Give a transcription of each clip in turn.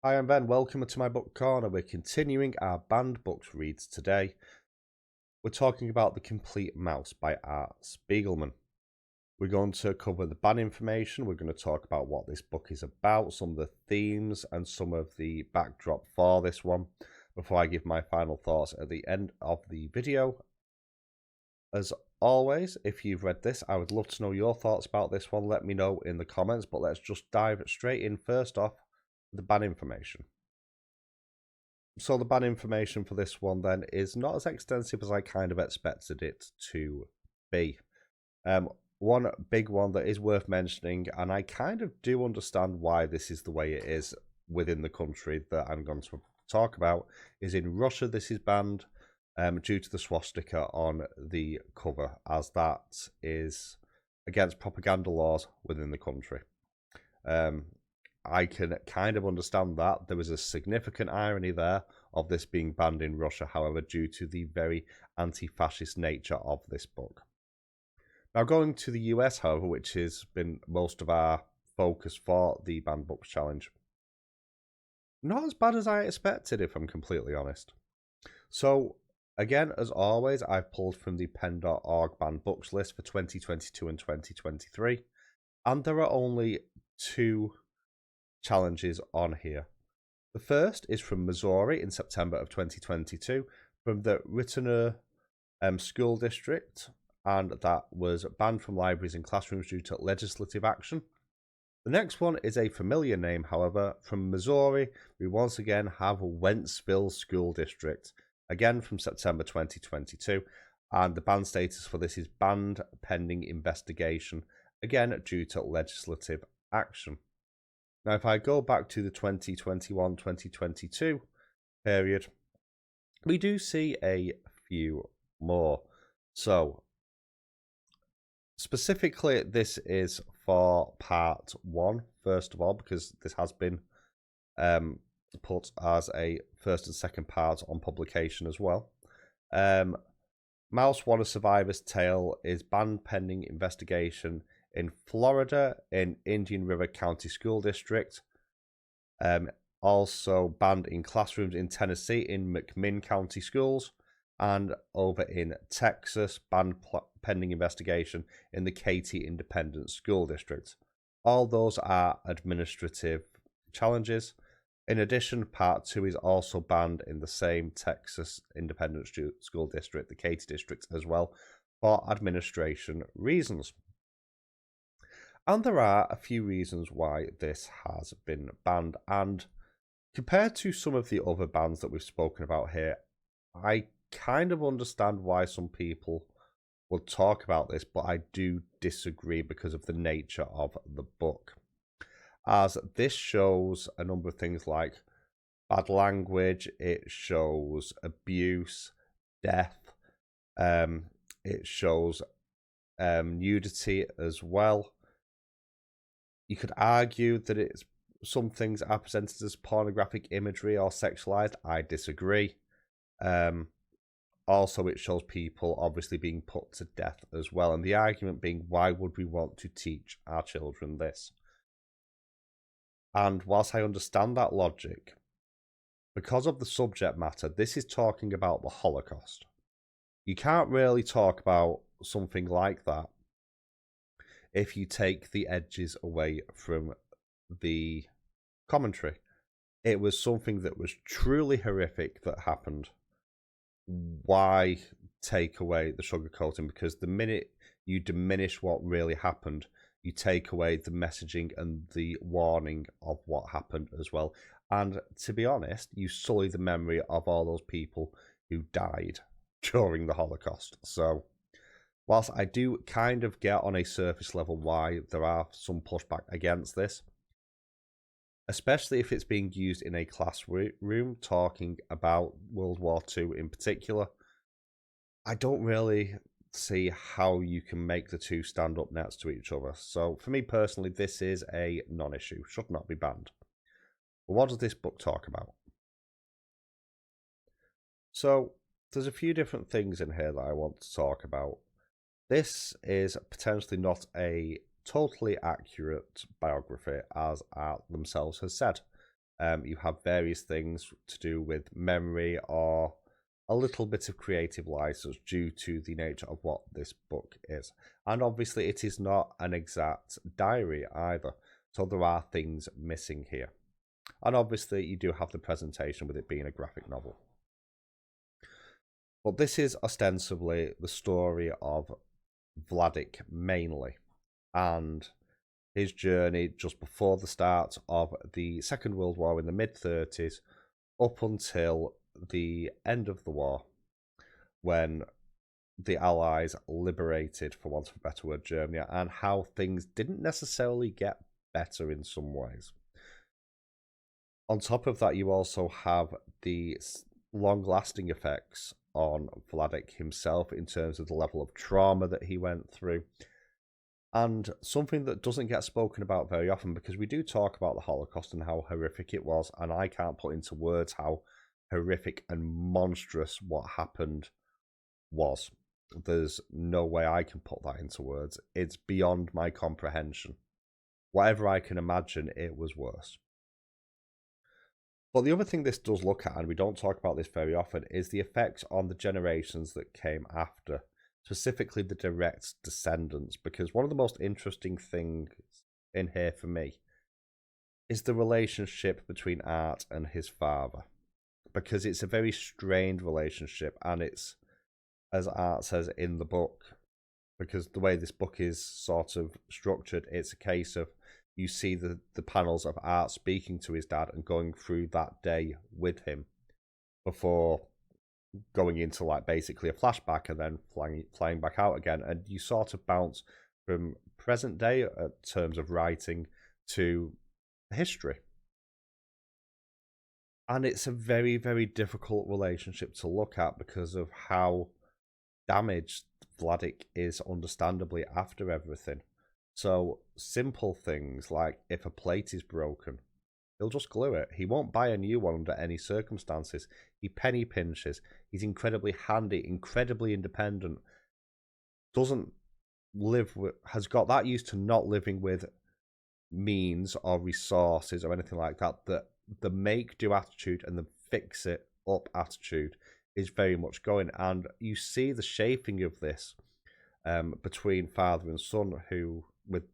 Hi, I'm Ben. Welcome to my book corner. We're continuing our banned books reads today. We're talking about The Complete Mouse by Art Spiegelman. We're going to cover the ban information. We're going to talk about what this book is about, some of the themes, and some of the backdrop for this one before I give my final thoughts at the end of the video. As always, if you've read this, I would love to know your thoughts about this one. Let me know in the comments, but let's just dive straight in first off, the ban information. So the ban information for this one then is not as extensive as I kind of expected it to be. One big one that is worth mentioning, and I kind of do understand why this is the way it is within the country that I'm going to talk about, is in Russia this is banned due to the swastika on the cover, as that is against propaganda laws within the country. I can kind of understand that. There was a significant irony there of this being banned in Russia, however, due to the very anti-fascist nature of this book. Now, going to the US, however, which has been most of our focus for the Banned Books Challenge, not as bad as I expected, if I'm completely honest. So, again, as always, I've pulled from the pen.org banned books list for 2022 and 2023, and there are only two challenges on here. The first is from Missouri in September of 2022 from the Ritenour School District, and that was banned from libraries and classrooms due to legislative action. The next one is a familiar name, however, from Missouri. We once again have Wentzville School District, again from September 2022, and the ban status for this is banned pending investigation, again due to legislative action. Now, if I go back to the 2021-2022 period, we do see a few more. So, specifically, this is for part 1, first of all, because this has been put as a first and second part on publication as well. Mouse Won a Survivor's Tale is banned pending investigation in Florida, in Indian River County School District. Also banned in classrooms in Tennessee in McMinn County Schools. And over in Texas, banned pending investigation in the Katy Independent School District. All those are administrative challenges. In addition, Part 2 is also banned in the same Texas Independent School District, the Katy District as well, for administration reasons. And there are a few reasons why this has been banned. And compared to some of the other bans that we've spoken about here, I kind of understand why some people will talk about this, but I do disagree because of the nature of the book. As this shows a number of things like bad language, it shows abuse, death, it shows nudity as well. You could argue that some things are presented as pornographic imagery or sexualized. I disagree. Also, it shows people obviously being put to death as well. And the argument being, why would we want to teach our children this? And whilst I understand that logic, because of the subject matter, this is talking about the Holocaust. You can't really talk about something like that if you take the edges away from the commentary. It was something that was truly horrific that happened. Why take away the sugarcoating? Because the minute you diminish what really happened, you take away the messaging and the warning of what happened as well. And to be honest, you sully the memory of all those people who died during the Holocaust. So, whilst I do kind of get on a surface level why there are some pushback against this, especially if it's being used in a classroom talking about World War II in particular, I don't really see how you can make the two stand up next to each other. So for me personally, this is a non-issue, should not be banned. But what does this book talk about? So there's a few different things in here that I want to talk about. This is potentially not a totally accurate biography, as Art themselves has said. You have various things to do with memory or a little bit of creative license due to the nature of what this book is. And obviously it is not an exact diary either, so there are things missing here. And obviously you do have the presentation with it being a graphic novel. But this is ostensibly the story of Vladek mainly, and his journey just before the start of the Second World War in the mid-30s up until the end of the war, when the Allies liberated, for want of a better word, Germany, and how things didn't necessarily get better in some ways. On top of that, you also have the long-lasting effects on Vladek himself in terms of the level of trauma that he went through. And something that doesn't get spoken about very often, because we do talk about the Holocaust and how horrific it was, and I can't put into words how horrific and monstrous what happened was. There's no way I can put that into words. It's beyond my comprehension. Whatever I can imagine, it was worse. But the other thing this does look at, and we don't talk about this very often, is the effects on the generations that came after, specifically the direct descendants, because one of the most interesting things in here for me is the relationship between Art and his father, because it's a very strained relationship, and it's, as Art says in the book, because the way this book is sort of structured, it's a case of you see the panels of Art speaking to his dad and going through that day with him before going into like basically a flashback and then flying back out again, and you sort of bounce from present day in terms of writing to history. And it's a very, very difficult relationship to look at because of how damaged Vladek is, understandably, after everything. So simple things like if a plate is broken, he'll just glue it. He won't buy a new one under any circumstances. He penny pinches. He's incredibly handy, incredibly independent. Doesn't live with, has got that used to not living with means or resources or anything like that. That the make-do attitude and the fix-it-up attitude is very much going. And you see the shaping of this between father and son, who, with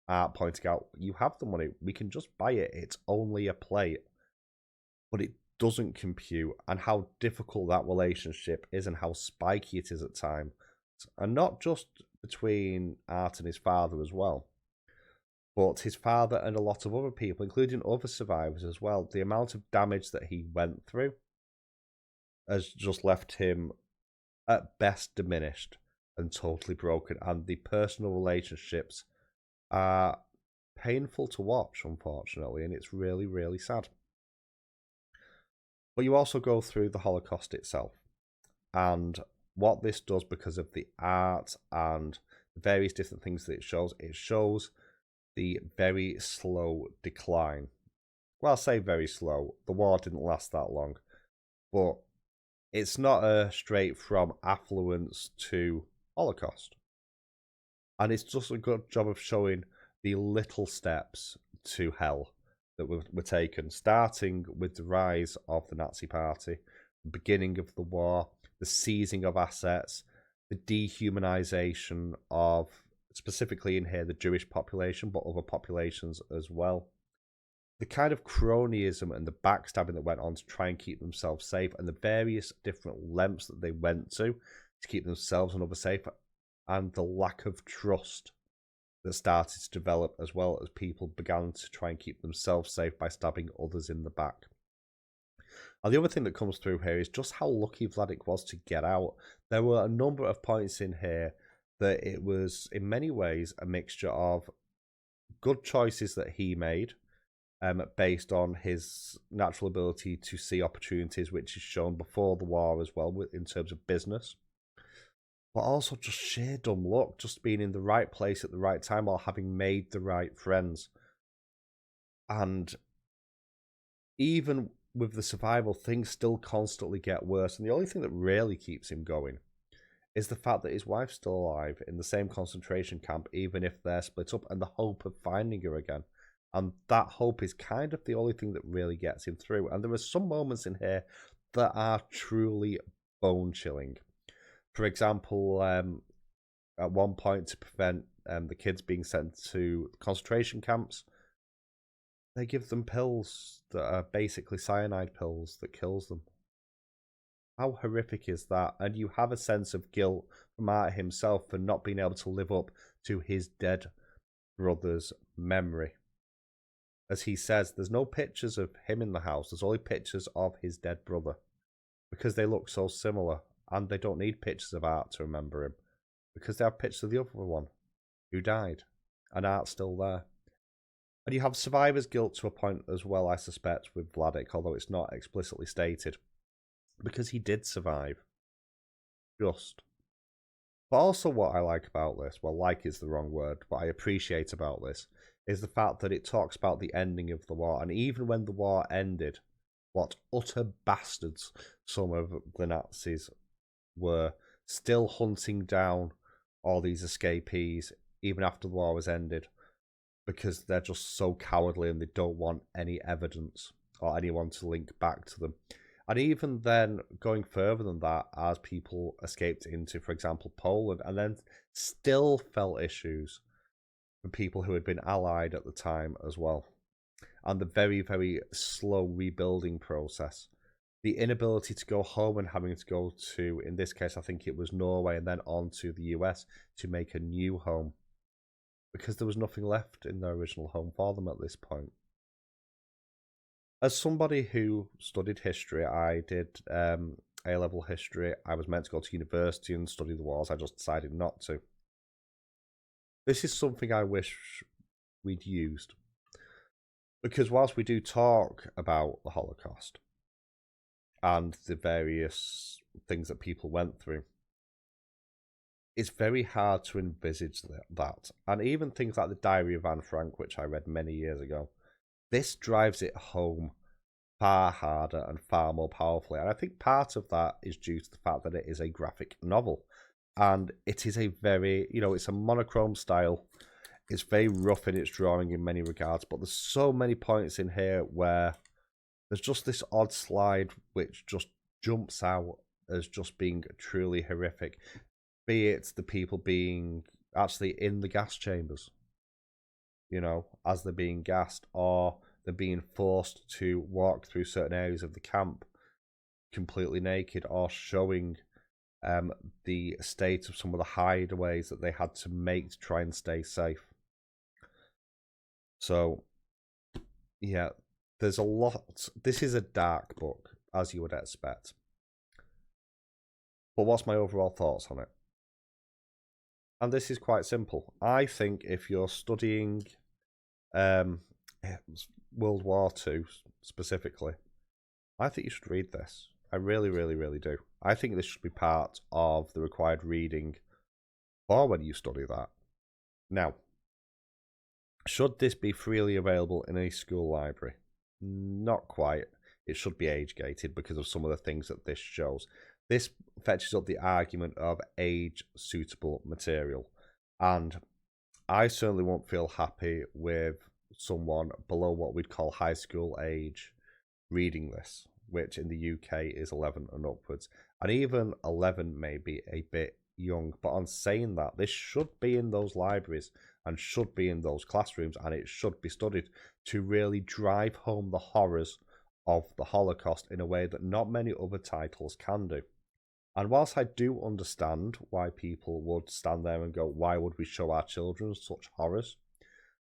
Art pointing out, you have the money, we can just buy it, it's only a plate. But it doesn't compute, and how difficult that relationship is and how spiky it is at times. And not just between Art and his father as well, but his father and a lot of other people, including other survivors as well. The amount of damage that he went through has just left him at best diminished and totally broken, and the personal relationships are painful to watch, unfortunately, and it's really, really sad. But you also go through the Holocaust itself, and what this does, because of the art and the various different things that it shows the very slow decline. Well, I'll say very slow. The war didn't last that long, but it's not a straight from affluence to Holocaust. And it's just a good job of showing the little steps to hell that were taken, starting with the rise of the Nazi Party, the beginning of the war, the seizing of assets, the dehumanization of, specifically in here, the Jewish population, but other populations as well. The kind of cronyism and the backstabbing that went on to try and keep themselves safe, and the various different lengths that they went to keep themselves and others safe, and the lack of trust that started to develop as well as people began to try and keep themselves safe by stabbing others in the back. And the other thing that comes through here is just how lucky Vladek was to get out. There were a number of points in here that it was, in many ways, a mixture of good choices that he made, based on his natural ability to see opportunities, which is shown before the war as well, in terms of business. But also just sheer dumb luck, just being in the right place at the right time while having made the right friends. And even with the survival, things still constantly get worse. And the only thing that really keeps him going is the fact that his wife's still alive in the same concentration camp, even if they're split up, and the hope of finding her again. And that hope is kind of the only thing that really gets him through. And there are some moments in here that are truly bone-chilling. For example, at one point, to prevent the kids being sent to concentration camps, they give them pills that are basically cyanide pills that kills them. How horrific is that? And you have a sense of guilt from Art himself for not being able to live up to his dead brother's memory. As he says, there's no pictures of him in the house. There's only pictures of his dead brother because they look so similar, and they don't need pictures of Art to remember him because they have pictures of the other one who died, and Art's still there. And you have survivor's guilt to a point as well, I suspect, with Vladek, although it's not explicitly stated, because he did survive. Just. But also what I like about this, well, like is the wrong word, but I appreciate about this, is the fact that it talks about the ending of the war. And even when the war ended, what utter bastards some of the Nazis were, still hunting down all these escapees, even after the war was ended, because they're just so cowardly and they don't want any evidence or anyone to link back to them. And even then, going further than that, as people escaped into, for example, Poland, and then still felt issues from people who had been allied at the time as well. And the very, very slow rebuilding process. The inability to go home and having to go to, in this case, I think it was Norway, and then on to the US to make a new home. Because there was nothing left in their original home for them at this point. As somebody who studied history, I did A-level history. I was meant to go to university and study the wars. I just decided not to. This is something I wish we'd used. Because whilst we do talk about the Holocaust and the various things that people went through, it's very hard to envisage that. And even things like the Diary of Anne Frank, which I read many years ago, this drives it home far harder and far more powerfully. And I think part of that is due to the fact that it is a graphic novel. And it is a very, it's a monochrome style. It's very rough in its drawing in many regards, but there's so many points in here where there's just this odd slide which just jumps out as just being truly horrific. Be it the people being actually in the gas chambers, as they're being gassed, or they're being forced to walk through certain areas of the camp completely naked, or showing the state of some of the hideaways that they had to make to try and stay safe. So, yeah, there's a lot. This is a dark book, as you would expect. But what's my overall thoughts on it? And this is quite simple. I think if you're studying World War II specifically, I think you should read this. I really, really, really do. I think this should be part of the required reading for when you study that. Now, should this be freely available in a school library? Not quite. It should be age-gated because of some of the things that this shows. This fetches up the argument of age-suitable material. And I certainly won't feel happy with someone below what we'd call high school age reading this, which in the UK is 11 and upwards. And even 11 may be a bit young. But on saying that, this should be in those libraries and should be in those classrooms, and it should be studied to really drive home the horrors of the Holocaust in a way that not many other titles can do. And whilst I do understand why people would stand there and go, why would we show our children such horrors?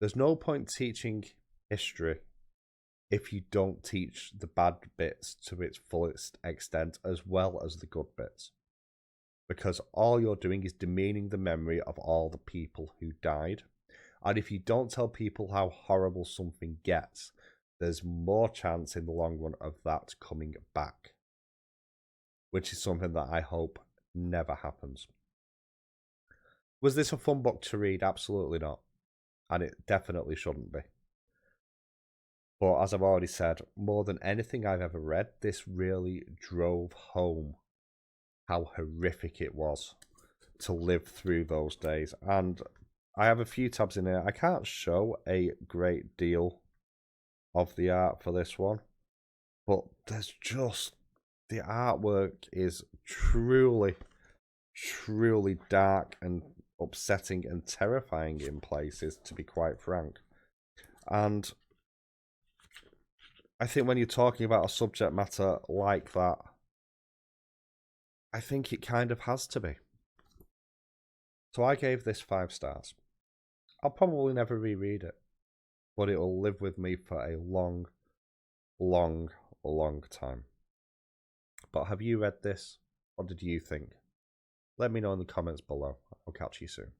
There's no point teaching history if you don't teach the bad bits to its fullest extent as well as the good bits. Because all you're doing is demeaning the memory of all the people who died. And if you don't tell people how horrible something gets, there's more chance in the long run of that coming back. Which is something that I hope never happens. Was this a fun book to read? Absolutely not. And it definitely shouldn't be. But as I've already said, more than anything I've ever read, this really drove home how horrific it was to live through those days. And I have a few tabs in here. I can't show a great deal of the art for this one, but there's just, the artwork is truly dark and upsetting and terrifying in places, to be quite frank. And I think when you're talking about a subject matter like that, I think it kind of has to be. So I gave this 5 stars. I'll probably never reread it, but it will live with me for a long time. But have you read this? What did you think? Let me know in the comments below. I'll catch you soon.